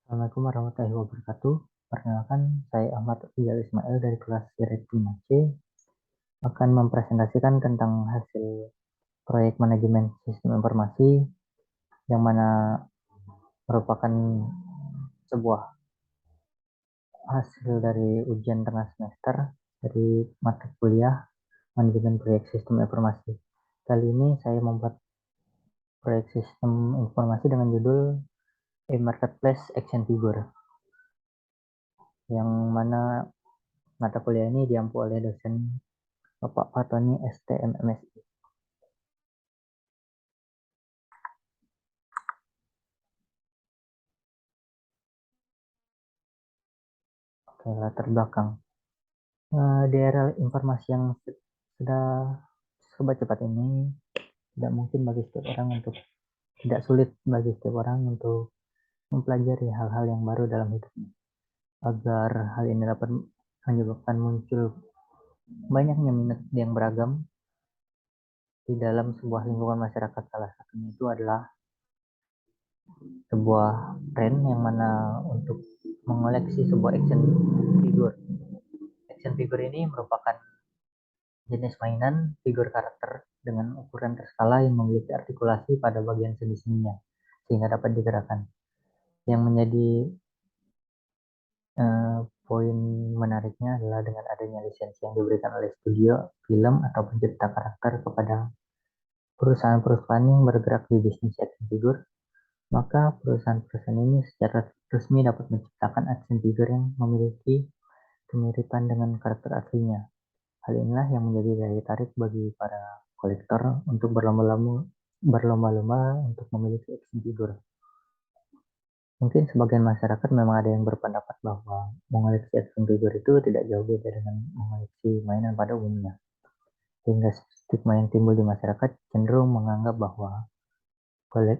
Assalamualaikum warahmatullahi wabarakatuh. Perkenalkan, saya Ahmad Rizal Ismail dari kelas Siret 5C akan mempresentasikan tentang hasil proyek manajemen sistem informasi yang mana merupakan sebuah hasil dari ujian tengah semester dari mata kuliah manajemen proyek sistem informasi. Kali ini saya membuat proyek sistem informasi dengan judul e-marketplace action figure, yang mana mata kuliah ini diampu oleh dosen Bapak Fatoni STMMSI. Oke, latar belakang. Di era informasi yang sudah serba cepat ini, tidak mungkin bagi setiap orang untuk tidak sulit bagi setiap orang untuk mempelajari hal-hal yang baru dalam hidupnya. Agar hal ini dapat menyebabkan muncul banyaknya minat yang beragam di dalam sebuah lingkungan masyarakat. Salah satunya itu adalah sebuah tren yang mana untuk mengoleksi sebuah action figure. Action figure ini merupakan jenis mainan figur karakter dengan ukuran berskala yang memiliki artikulasi pada bagian sendi-sendinya sehingga dapat digerakkan. Yang menjadi poin menariknya adalah dengan adanya lisensi yang diberikan oleh studio film atau pencipta karakter kepada perusahaan-perusahaan yang bergerak di bisnis action figure, maka perusahaan-perusahaan ini secara resmi dapat menciptakan action figure yang memiliki kemiripan dengan karakter aslinya. Hal inilah yang menjadi daya tarik bagi para kolektor untuk berlomba-lomba untuk memiliki action figure. Mungkin sebagian masyarakat memang ada yang berpendapat bahwa mengoleksi action figure itu tidak jauh beda dengan mengoleksi mainan pada umumnya. Sehingga stigma yang timbul di masyarakat cenderung menganggap bahwa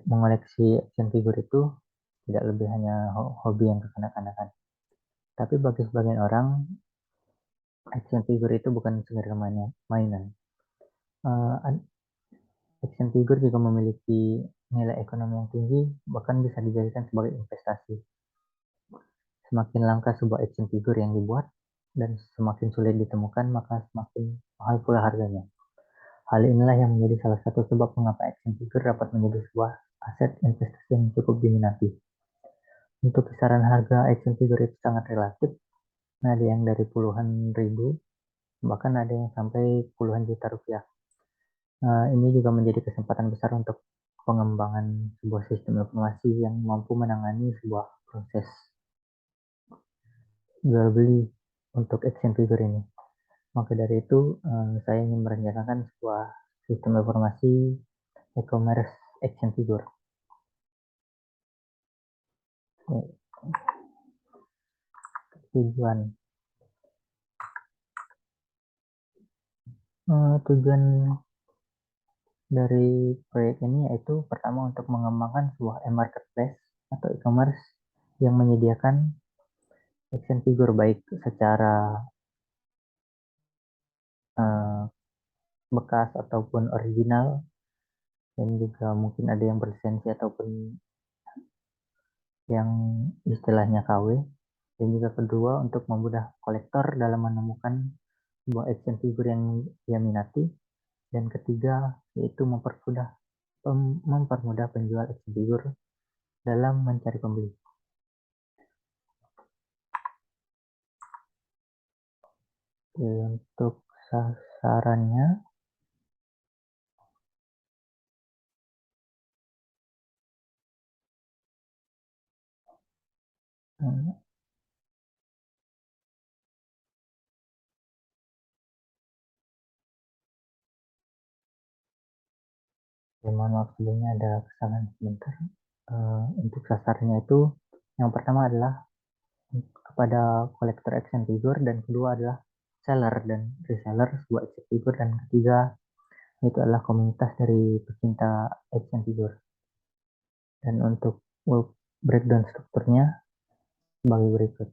mengoleksi action figure itu tidak lebih hanya hobi yang kekanak-kanakan. Tapi bagi sebagian orang, action figure itu bukan sekedar mainan. Uh, Action figure juga memiliki nilai ekonomi yang tinggi, bahkan bisa dijadikan sebagai investasi. Semakin langka sebuah action figure yang dibuat dan semakin sulit ditemukan, maka semakin mahal pula harganya. Hal inilah yang menjadi salah satu sebab mengapa action figure dapat menjadi sebuah aset investasi yang cukup diminati. Untuk kisaran harga action figure itu sangat relatif, ada yang dari puluhan ribu, bahkan ada yang sampai puluhan juta rupiah. Ini juga menjadi kesempatan besar untuk pengembangan sebuah sistem informasi yang mampu menangani sebuah proses jual beli untuk action figure ini. Maka dari itu, saya ingin merencanakan sebuah sistem informasi e-commerce action figure. Tujuan tujuan dari proyek ini yaitu pertama untuk mengembangkan sebuah e-marketplace atau e-commerce yang menyediakan action figure baik secara uh, bekas ataupun original, dan juga mungkin ada yang berlisensi ataupun yang istilahnya KW. Dan juga kedua untuk memudah kolektor dalam menemukan sebuah action figure yang dia minati. Dan ketiga yaitu mempermudah penjual action figure dalam mencari pembeli. Untuk sasarannya, mohon maaf sebelumnya ada kesalahan sebentar. Untuk sasarannya itu yang pertama adalah kepada kolektor action figure, dan kedua adalah seller dan reseller sebuah action figure, dan ketiga itu adalah komunitas dari pecinta action figure. Dan untuk breakdown strukturnya sebagai berikut.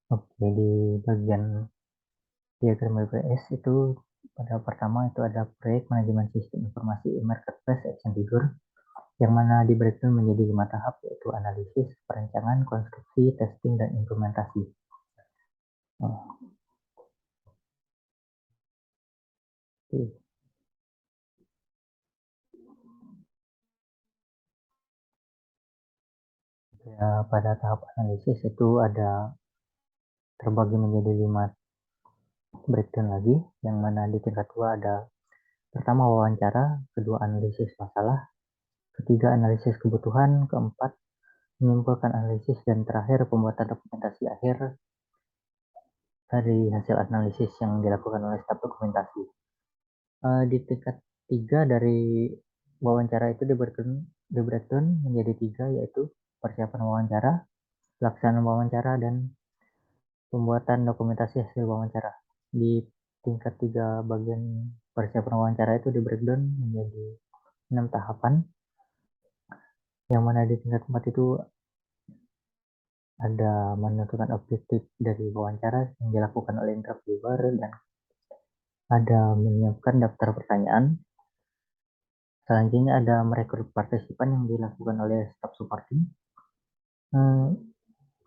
Oke, di bagian diagram WPS itu Pada pertama itu ada proyek manajemen sistem informasi e-marketplace action figure, yang mana di breakdown menjadi 5 tahap, yaitu analisis, perencanaan, konstruksi, testing, dan implementasi. Ya, pada tahap analisis itu ada terbagi menjadi 5 breakdown lagi, yang mana di tingkat 2 ada pertama wawancara, kedua analisis masalah, ketiga analisis kebutuhan, keempat menyimpulkan analisis, dan terakhir pembuatan dokumentasi akhir dari hasil analisis yang dilakukan oleh staf dokumentasi. Di tingkat 3 dari wawancara itu di breakdown menjadi 3, yaitu persiapan wawancara, pelaksanaan wawancara, dan pembuatan dokumentasi hasil wawancara. Di tingkat 3 bagian persiapan wawancara itu di breakdown menjadi 6 tahapan, yang mana di tingkat 4 itu ada menentukan objektif dari wawancara yang dilakukan oleh interviewer, dan ada menyiapkan daftar pertanyaan. Selanjutnya ada merekrut partisipan yang dilakukan oleh staf supporting.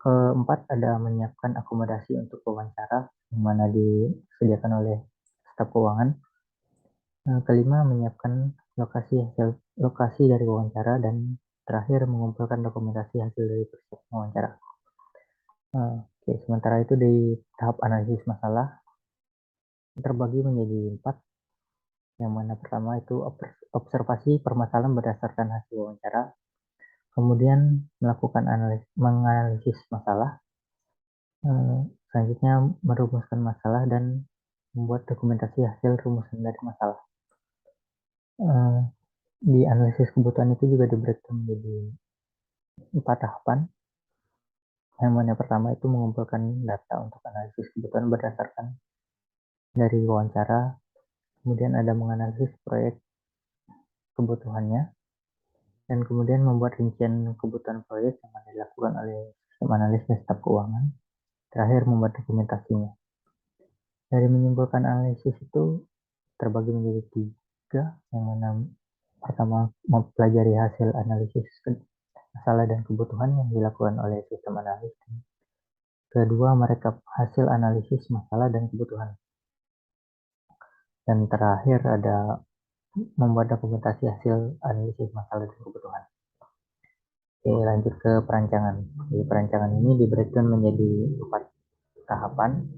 Keempat ada menyiapkan akomodasi untuk wawancara yang mana disediakan oleh staf keuangan. Kelima menyiapkan lokasi dari wawancara, dan terakhir mengumpulkan dokumentasi hasil dari persiapan wawancara. Oke, sementara itu di tahap analisis masalah terbagi menjadi 4, yang mana pertama itu observasi permasalahan berdasarkan hasil wawancara, kemudian melakukan menganalisis masalah, selanjutnya merumuskan masalah dan membuat dokumentasi hasil rumusan dari masalah. Di analisis kebutuhan itu juga dibreakdown menjadi 4 tahapan, yang mana pertama itu mengumpulkan data untuk analisis kebutuhan berdasarkan dari wawancara, kemudian ada menganalisis proyek kebutuhannya, dan kemudian membuat rincian kebutuhan proyek yang dilakukan oleh sistem analis dan staf keuangan, terakhir membuat dokumentasinya. Dari menyimpulkan analisis itu terbagi menjadi 3, yang mana pertama mempelajari hasil analisis masalah dan kebutuhan yang dilakukan oleh sistem analis. Kedua, merekap hasil analisis masalah dan kebutuhan. Dan terakhir ada membuat dokumentasi hasil analisis masalah dan kebutuhan. Oke, lanjut ke perancangan. Di perancangan ini di breakdown menjadi 4 tahapan,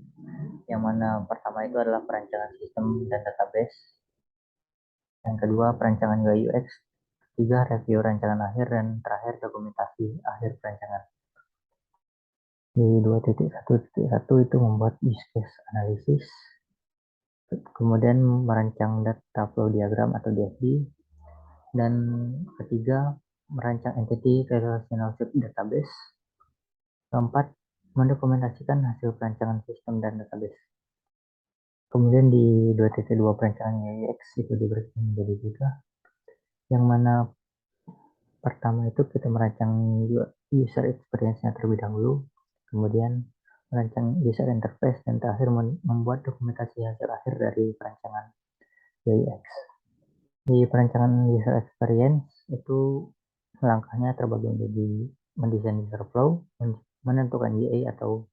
yang mana pertama itu adalah perancangan sistem dan database, yang kedua perancangan UI UX, ketiga review rancangan akhir, dan terakhir dokumentasi akhir perancangan. Di 2.1.1 itu membuat use case analysis, kemudian merancang data flow diagram atau DFD, dan ketiga merancang entity relationship database, keempat mendokumentasikan hasil perancangan sistem dan database. Kemudian di 2.2 perancangan UX itu diberi menjadi 3, yang mana pertama itu kita merancang user experience-nya terlebih dahulu, kemudian merancang user interface, dan terakhir membuat dokumentasi hasil akhir dari perancangan UX. Di perancangan user experience itu langkahnya terbagi menjadi mendesain user flow, menentukan UI atau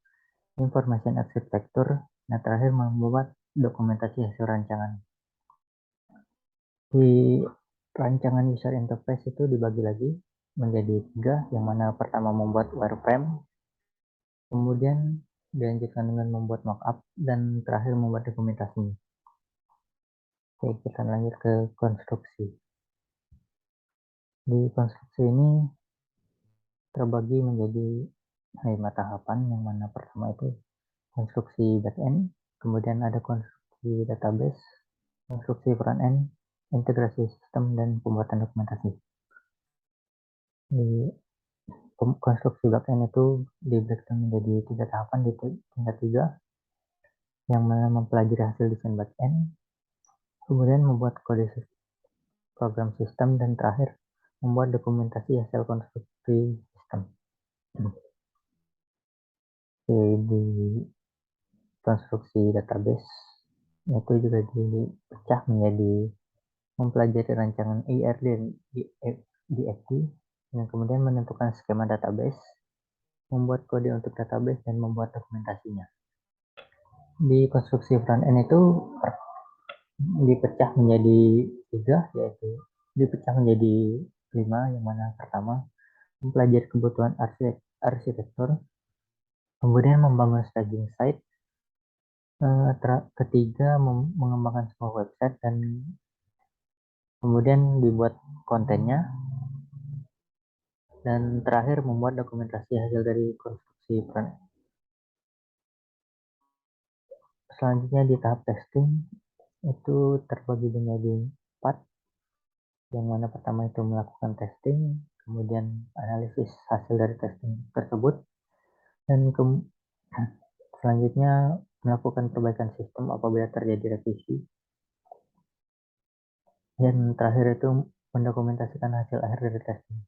information architecture, dan terakhir membuat dokumentasi hasil rancangan. Di rancangan user interface itu dibagi lagi menjadi 3, yang mana pertama membuat wireframe, kemudian dilanjutkan dengan membuat mockup, dan terakhir membuat dokumentasi. Oke, kita lanjut ke konstruksi. Di konstruksi ini terbagi menjadi 5 tahapan, yang mana pertama itu konstruksi backend, kemudian ada konstruksi database, konstruksi front-end, integrasi sistem, dan pembuatan dokumentasi. Di konstruksi backend itu di breakdown menjadi 3 tahapan di tingkat 3, yang mana mempelajari hasil desain backend, kemudian membuat kode program sistem, dan terakhir membuat dokumentasi hasil konstruksi sistem. Di konstruksi database Itu juga dipecah menjadi mempelajari rancangan IRD dan DFD, dan kemudian menentukan skema database, membuat kode untuk database, dan membuat dokumentasinya. Di konstruksi front end itu dipecah menjadi tiga, yaitu dipecah menjadi 5, yang mana pertama mempelajari kebutuhan arsitektur, kemudian membangun staging site, ketiga mengembangkan sebuah website, dan kemudian dibuat kontennya, dan terakhir membuat dokumentasi hasil dari konstruksi front end. Selanjutnya di tahap testing itu terbagi menjadi 4, yang mana pertama itu melakukan testing, kemudian analisis hasil dari testing tersebut, dan selanjutnya melakukan perbaikan sistem apabila terjadi revisi, dan terakhir itu mendokumentasikan hasil akhir dari testing.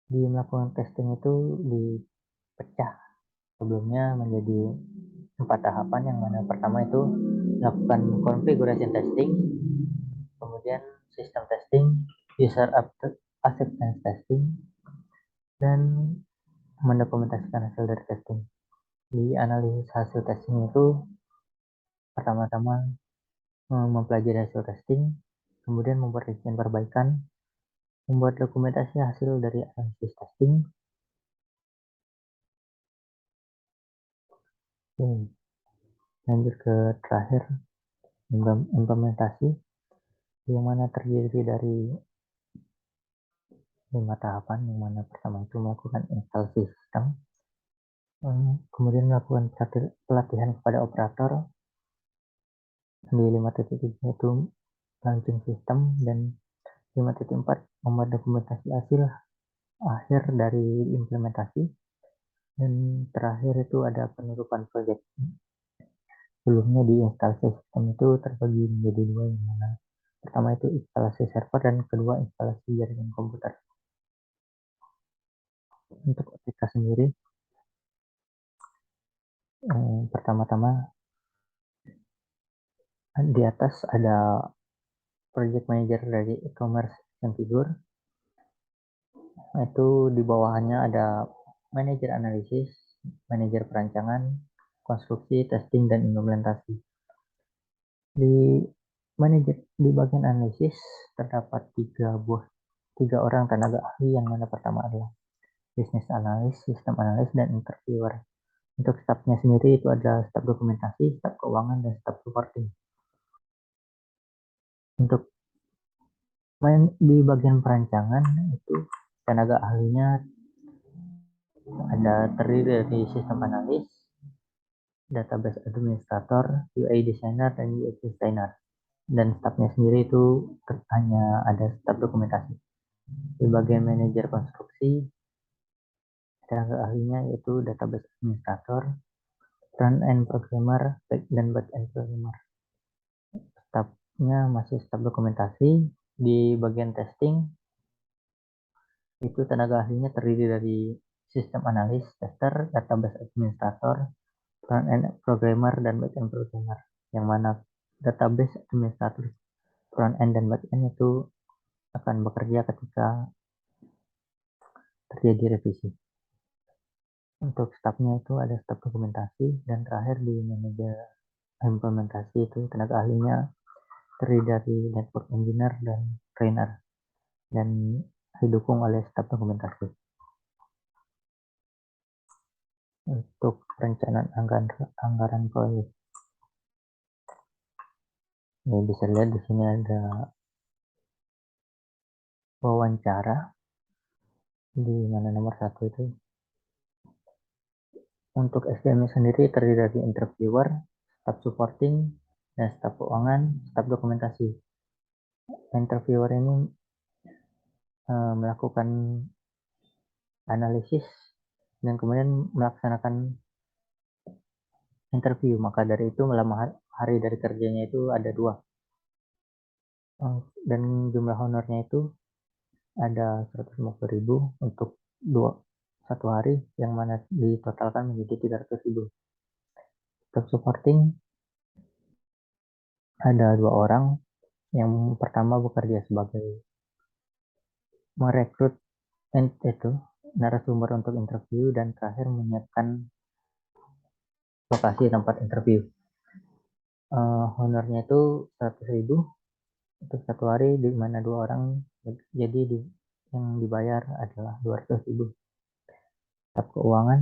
Di melakukan testing itu dipecah sebelumnya menjadi 4 tahapan, yang mana pertama itu melakukan configuration testing, kemudian system testing, user acceptance testing, dan mendokumentasikan hasil dari testing. Di analisis hasil testing itu pertama-tama mempelajari hasil testing, kemudian membuat rincian perbaikan, membuat dokumentasi hasil dari analisis testing. Lanjut ke terakhir, implementasi, yang mana terdiri dari 5 tahapan, yang mana pertama itu melakukan instalasi sistem, kemudian melakukan pelatihan kepada operator, di 5.3 itu launching sistem, dan 5.4 membuat dokumentasi hasil akhir dari implementasi, dan terakhir itu ada penutupan proyek. Sebelumnya di instalasi sistem itu terbagi menjadi 2, yang mana pertama itu instalasi server, dan kedua instalasi jaringan komputer. Untuk OTK sendiri, pertama-tama di atas ada project manager dari e-commerce yang tidur. Itu di bawahnya ada manajer analisis, manajer perancangan, konstruksi, testing, dan implementasi. Di di bagian analisis terdapat 3 orang tenaga ahli, yang mana pertama adalah business analyst, system analyst, dan interviewer. Untuk staffnya sendiri itu ada staf dokumentasi, staf keuangan, dan staf supporting. Untuk di bagian perancangan itu tenaga ahlinya ada terdiri dari sistem analis, database administrator, UI designer, dan UX designer. Dan staffnya sendiri itu hanya ada staf dokumentasi. Di bagian manajer konstruksi, tenaga ahlinya yaitu database administrator, front end programmer, dan back end programmer. Stafnya masih staf dokumentasi. Di bagian testing itu tenaga ahlinya terdiri dari sistem analis, tester, database administrator, front end programmer, dan back end programmer. Yang mana database administrator, front end, dan back end itu akan bekerja ketika terjadi revisi. Untuk stafnya itu ada staf dokumentasi, dan terakhir di manajer implementasi itu tenaga ahlinya terdiri dari network engineer dan trainer, dan didukung oleh staf dokumentasi. Untuk perencanaan anggaran proyek, ya bisa lihat di sini ada wawancara, di mana nomor 1 itu untuk SDM sendiri terdiri dari interviewer, staf supporting, dan staf keuangan, staf dokumentasi. Interviewer ini melakukan analisis dan kemudian melaksanakan interview. Maka dari itu malam hari dari kerjanya itu ada 2, dan jumlah honornya itu ada 150.000 untuk 1 hari, yang mana ditotalkan menjadi 300.000. Untuk supporting ada 2 orang. Yang pertama bekerja sebagai merekrut itu narasumber untuk interview, dan terakhir menyiapkan lokasi tempat interview. Honornya itu 100.000 untuk satu hari, di mana 2 orang, jadi yang dibayar adalah 200.000. Staf keuangan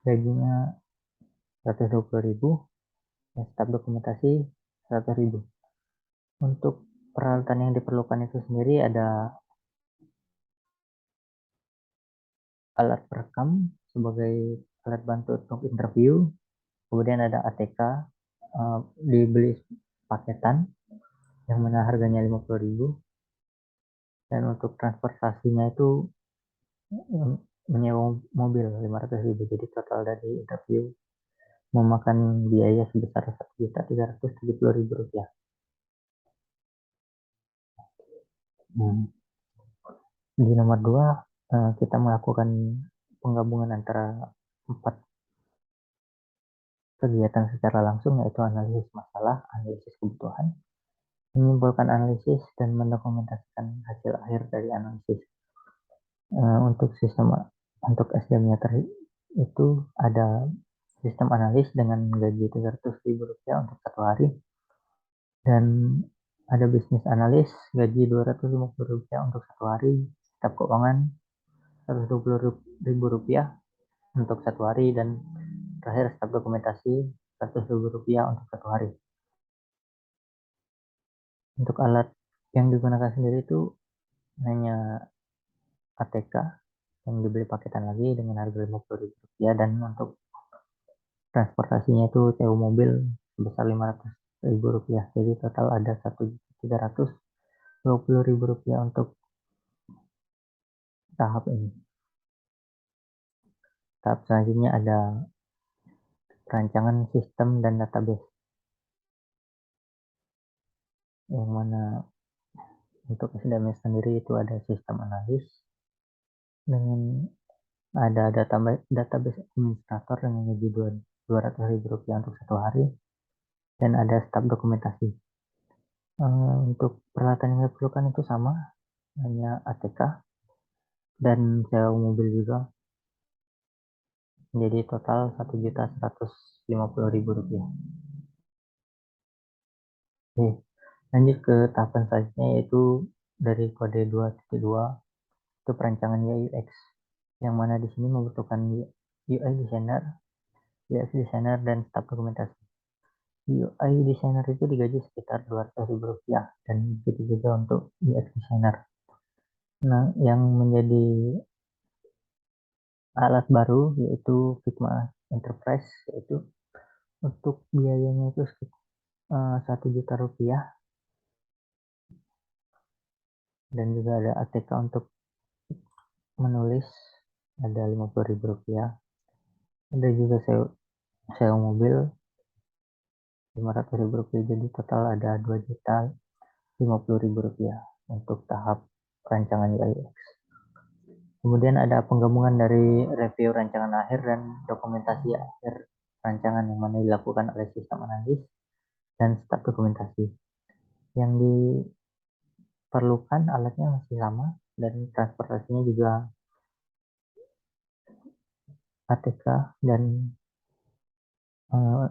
gajinya 120.000, dan staf dokumentasi 100.000. Untuk peralatan yang diperlukan itu sendiri ada alat perekam sebagai alat bantu untuk interview, kemudian ada ATK, dibeli paketan yang mana harganya 50.000, dan untuk transportasinya itu menyewa mobil 500.000. Jadi total dari interview memakan biaya sebesar 1.370.000 rupiah. Di nomor 2, kita melakukan penggabungan antara 4 kegiatan secara langsung, yaitu analisis masalah, analisis kebutuhan, menyimpulkan analisis, dan mendokumentasikan hasil akhir dari analisis. Untuk SDM-nya itu ada sistem analis dengan gaji 300.000 rupiah untuk satu hari, dan ada bisnis analis gaji 250 rupiah untuk satu hari, staf keuangan 120.000 rupiah untuk satu hari, dan terakhir staf dokumentasi 100.000 rupiah untuk satu hari. Untuk alat yang digunakan sendiri itu hanya ATK yang dibeli paketan lagi dengan harga 50.000 rupiah, dan untuk transportasinya itu sewa mobil sebesar 500.000 rupiah. Jadi total ada 1.320.000 rupiah untuk tahap ini. Tahap selanjutnya ada perancangan sistem dan database, yang mana untuk SDM sendiri itu ada sistem analis dengan ada database administrator dengan gaji 200.000 rupiah untuk satu hari, dan ada staf dokumentasi. Untuk peralatan yang diperlukan itu sama, hanya ATK dan sewa mobil juga. Jadi total 1.150.000 rupiah. Oke, lanjut ke tahapan selanjutnya, yaitu dari kode 2.2 itu perancangan UI UX, yang mana di sini membutuhkan UI designer, UX designer, dan staf dokumentasi. UI designer itu digaji sekitar 200.000 rupiah, dan begitu juga untuk UX designer. Nah, yang menjadi alat baru yaitu Figma Enterprise, yaitu untuk biayanya itu sekitar 1 juta rupiah, dan juga ada ATK untuk menulis ada 50.000 rupiah, ada juga sewa mobil 500.000 rupiah, jadi total ada 2.050.000 rupiah untuk tahap rancangan UX. Kemudian ada penggabungan dari review rancangan akhir dan dokumentasi akhir rancangan, yang mana dilakukan oleh sistem analis dan staf dokumentasi. Yang diperlukan alatnya masih sama, dan transportasinya juga ATK, dan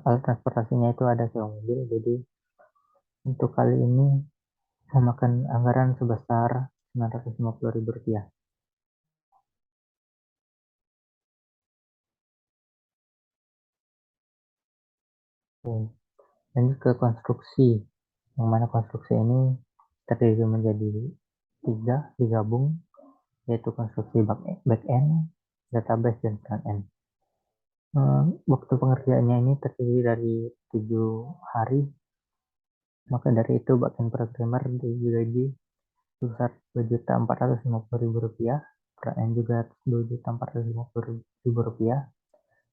alat transportasinya itu ada sewa mobil. Jadi untuk kali ini memakan anggaran sebesar 950.000 rupiah. Lanjut ke konstruksi, yang mana konstruksi ini terdiri menjadi 3 digabung, yaitu konstruksi back-end, database, dan front-end. Waktu pengerjaannya ini terdiri dari 7 hari, maka dari itu back-end programmer digaji sebesar 2.450.000 rupiah, front-end juga 2.450.000 rupiah,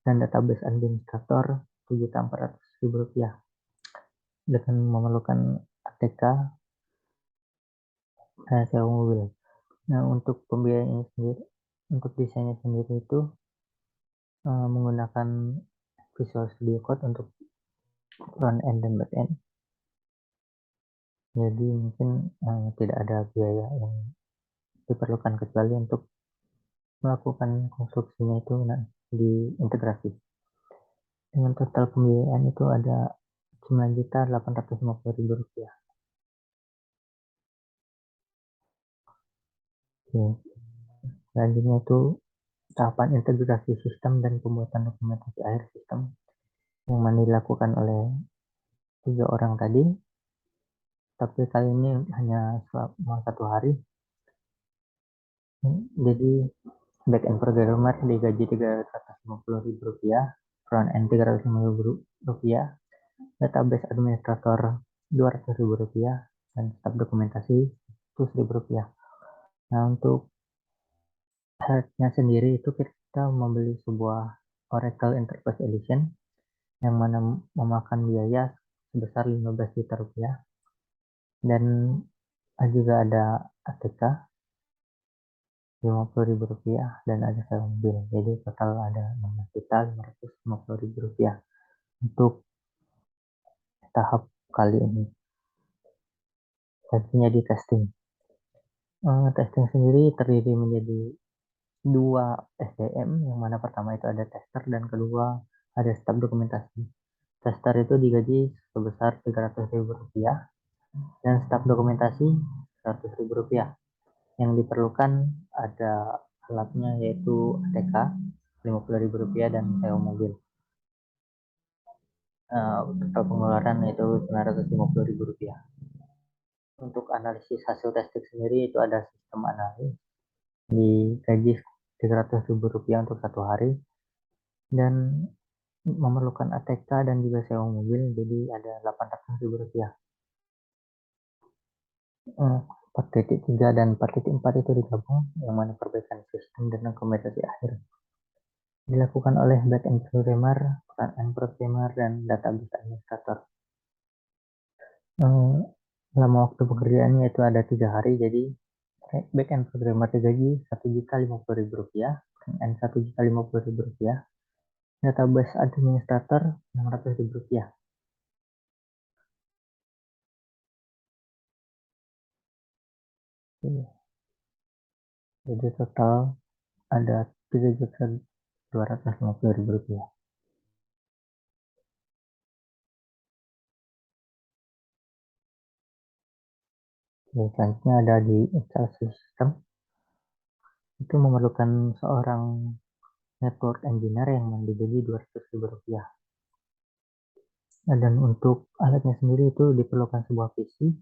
dan database administrator 7.400.000 rupiah, dengan memerlukan ATK dan sewa mobil. Nah, untuk pembiayaannya sendiri, untuk desainnya sendiri itu menggunakan Visual Studio Code untuk front end dan back end. Jadi mungkin tidak ada biaya yang diperlukan kecuali untuk melakukan konstruksinya itu di integrasi. Dengan total pembiayaan itu ada Rp9.850.000. Oke. Selanjutnya itu tahapan integrasi sistem dan pembuatan dokumentasi akhir sistem yang mana dilakukan oleh 3 orang tadi, tapi kali ini hanya selama 1 hari. Jadi back-end programmer digaji Rp350.000, front-end Rp350.000, database administrator Rp200.000, dan staf dokumentasi Rp100.000. Nah, untuk hardnya sendiri itu kita membeli sebuah Oracle Enterprise Edition yang mana memakan biaya sebesar Rp15 juta, dan juga ada ATK Rp50.000 dan ada sewa mobil. Jadi total ada Rp16.550.000 untuk tahap kali ini. Selanjutnya di testing. Testing sendiri terdiri menjadi 2 SDM, yang mana pertama itu ada tester dan kedua ada staf dokumentasi. Tester itu digaji sebesar Rp300.000 dan staf dokumentasi Rp100.000. Yang diperlukan ada alatnya yaitu ATK Rp50.000 dan sewa mobil. Total pengeluaran itu Rp950.000. Untuk analisis hasil testing sendiri itu ada sistem analis digaji Rp300.000 untuk 1 hari dan memerlukan ATK dan juga sewa mobil, jadi ada Rp800.000. 4.3 dan 4.4 itu digabung, yang mana perbaikan sistem dan dokumentasi akhir dilakukan oleh back-end programmer, front-end programmer, dan database administrator. Lama waktu pekerjaannya itu ada 3 hari, jadi back-end programmer digaji Rp1.050.000, front-end Rp1.050.000, database administrator Rp600.000. Jadi total ada Rp3.250.000. Selanjutnya ada di instalasi sistem. Itu memerlukan seorang network engineer yang digaji Rp200.000. Dan untuk alatnya sendiri itu diperlukan sebuah PC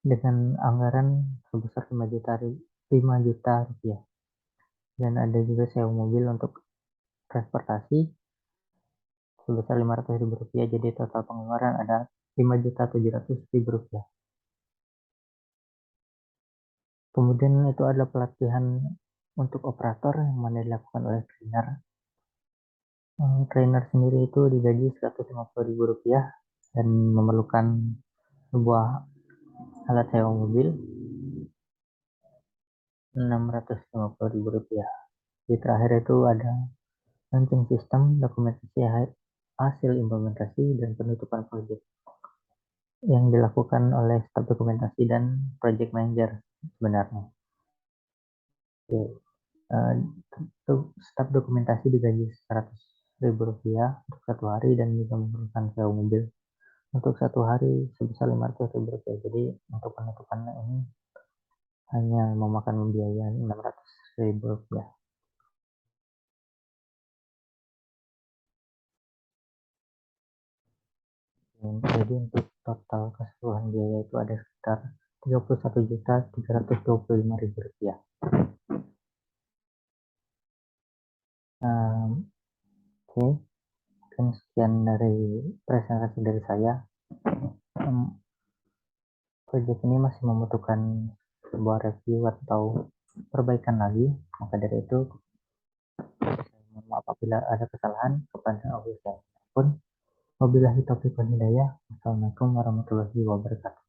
dengan anggaran sebesar Rp5 juta. Dan ada juga sewa mobil untuk transportasi sebesar Rp500.000. Jadi total pengeluaran ada Rp5.700.000. Kemudian itu adalah pelatihan untuk operator yang mana dilakukan oleh trainer. Trainer sendiri itu digaji Rp150.000 dan memerlukan sebuah alat sewa mobil Rp650.000. Di terakhir itu ada launching sistem, dokumentasi hasil implementasi, dan penutupan proyek yang dilakukan oleh staf dokumentasi dan project manager sebenarnya. Oke. Staf dokumentasi digaji Rp100.000 untuk 1 hari dan juga memerlukan sewa mobil untuk 1 hari sebesar Rp500.000. Jadi untuk penutupannya ini hanya memakan biaya Rp600.000. Jadi untuk total keseluruhan biaya itu ada sekitar Rp31.325.000. Oke, mungkin sekian dari presentasi dari saya. Proyek ini masih membutuhkan sebuah review atau perbaikan lagi. Maka dari itu, saya mohon maaf apabila ada kesalahan kepada audiens pun. Wabillahi taufiq wal hidayah. Wassalamualaikum warahmatullahi wabarakatuh.